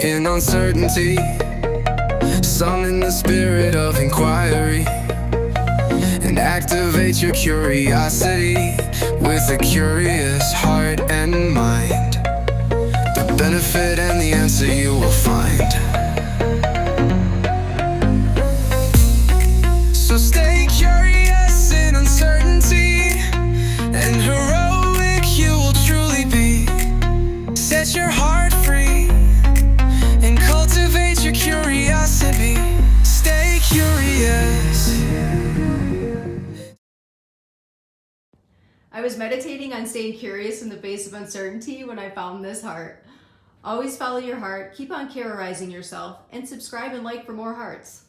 in uncertainty. Summon the spirit of inquiry and activate your curiosity with a curious heart and mind. The benefit and the answer you will find. So stay curious in uncertainty, and heroic you will truly be. Set your heart free and cultivate your curiosity. Stay curious. I was meditating on staying curious in the face of uncertainty when I found this heart. Always follow your heart, keep on Carrorizing yourself, and subscribe and like for more hearts.